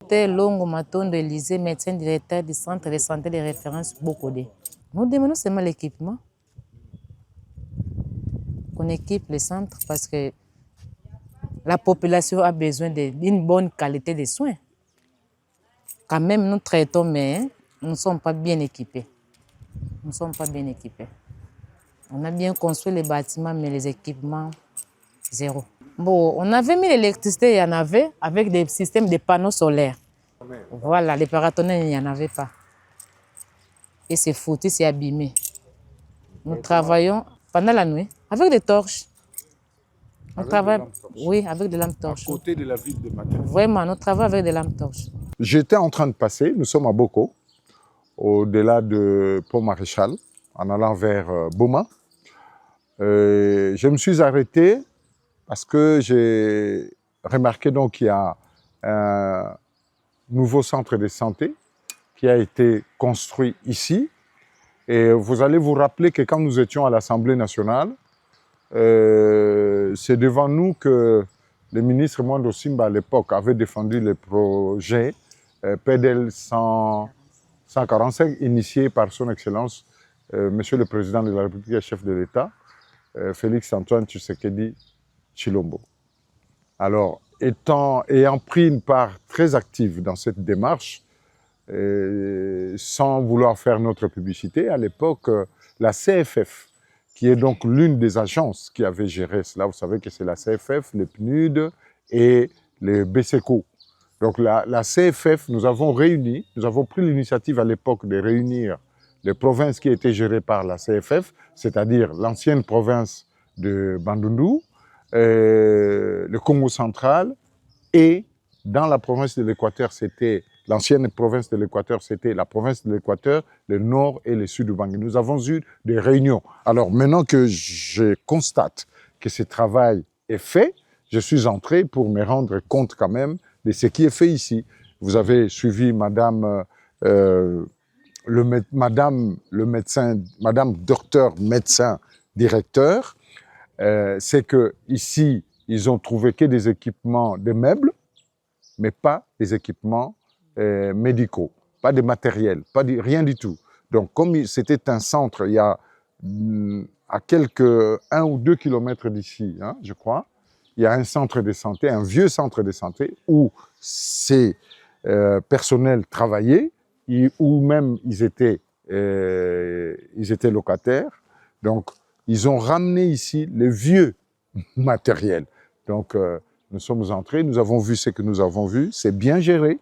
Docteur Longo Matondo Élysée, médecin directeur du centre de santé de référence Bokodé. Nous demandons seulement l'équipement. Qu'on équipe le centre parce que la population a besoin d'une bonne qualité de soins. Quand même, nous traitons, mais nous ne sommes pas bien équipés. Nous ne sommes pas bien équipés. On a bien construit les bâtiments, mais les équipements, zéro. Bon, on avait mis l'électricité, il y en avait, avec des systèmes de panneaux solaires. Voilà, les paratonnerres, il n'y en avait pas. Et c'est foutu, c'est abîmé. Nous travaillons pendant la nuit avec des torches. On travaille, oui, avec des lampes torches. À côté de la ville de Matane. Vraiment, nous travaillons avec des lampes torches. J'étais en train de passer, nous sommes à Boko, au-delà de Pont-Maréchal, en allant vers Boma. Je me suis arrêté parce que j'ai remarqué qu'il y a un nouveau centre de santé qui a été construit ici. Et vous allez vous rappeler que quand nous étions à l'Assemblée nationale, c'est devant nous que le ministre Mwando Simba à l'époque avait défendu le projet PDL 145 initié par son Excellence Monsieur le Président de la République et chef de l'État, Félix Antoine Tshisekedi Tshilombo. Alors, ayant pris une part très active dans cette démarche, sans vouloir faire notre publicité, à l'époque, la CFF, qui est donc l'une des agences qui avait géré cela, vous savez que c'est la CFF, le PNUD et le BSECO. Donc la CFF, nous avons pris l'initiative à l'époque de réunir les provinces qui étaient gérées par la CFF, c'est-à-dire l'ancienne province de Bandundu, le Congo central, et dans la province de l'Équateur, c'était l'ancienne province de l'Équateur, c'était la province de l'Équateur, le nord et le sud du Bangui. Nous avons eu des réunions. Alors maintenant que je constate que ce travail est fait, je suis entré pour me rendre compte quand même de ce qui est fait ici. Vous avez suivi Madame docteur médecin directeur. C'est que ici, ils ont trouvé que des équipements de meubles, mais pas des équipements médicaux, pas de matériel, rien du tout. Donc, comme c'était un centre, il y a à quelques 1 ou 2 kilomètres d'ici, hein, je crois, il y a un centre de santé, un vieux centre de santé où ces personnels travaillaient, où même ils étaient locataires. Donc, ils ont ramené ici le vieux matériel. Donc, nous sommes entrés, nous avons vu ce que nous avons vu, c'est bien géré,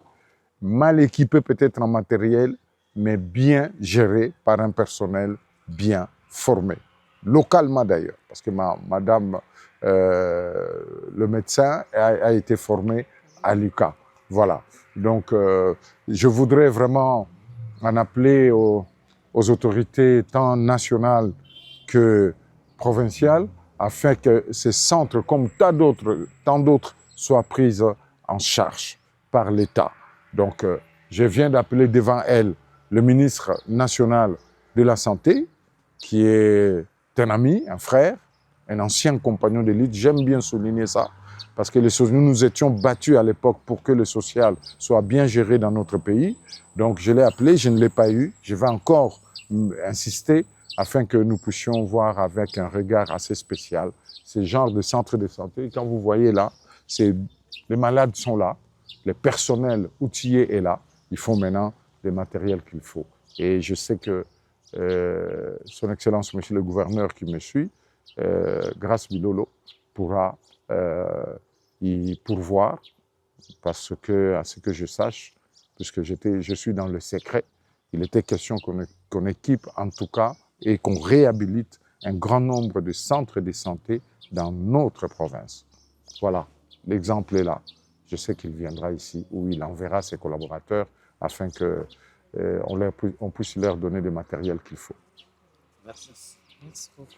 mal équipé peut-être en matériel, mais bien géré par un personnel bien formé, localement d'ailleurs, parce que madame le médecin a été formé à l'UQA. Voilà, donc je voudrais vraiment en appeler aux autorités tant nationales que provinciales, afin que ces centres, comme tant d'autres, soient pris en charge par l'État. Donc, je viens d'appeler devant elle le ministre national de la Santé, qui est un ami, un frère, un ancien compagnon de lutte. J'aime bien souligner ça, parce que nous étions battus à l'époque pour que le social soit bien géré dans notre pays. Donc, je l'ai appelé, je ne l'ai pas eu. Je vais encore insister afin que nous puissions voir avec un regard assez spécial ces genres de centres de santé. Quand vous voyez là, les malades sont là, le personnel outillé est là, il faut maintenant le matériel qu'il faut. Et je sais que son Excellence, Monsieur le Gouverneur qui me suit, Grâce Bilolo, pourra y pourvoir, parce que, à ce que je sache, puisque je suis dans le secret, il était question qu'on équipe en tout cas et qu'on réhabilite un grand nombre de centres de santé dans notre province. Voilà, l'exemple est là. Je sais qu'il viendra ici, où il enverra ses collaborateurs afin qu'on puisse leur donner le matériel qu'il faut. Merci. Merci beaucoup.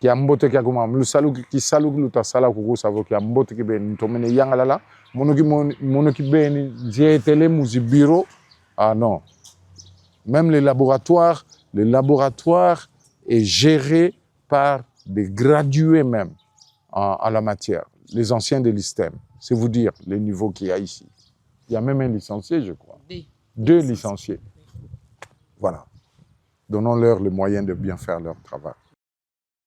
Kiambote kiaguma mlusalu kisalu luta sala kuku savo kiambote kibeni tomene yangalala mono kibeni zietele muzibiro. Ah non, même le laboratoire est géré par des gradués même à la matière, les anciens de l'ISTEM. C'est vous dire le niveau qu'il y a ici. Il y a même un licencié, je crois. Deux. 2 licenciés. Voilà. Donnons-leur le moyen de bien faire leur travail.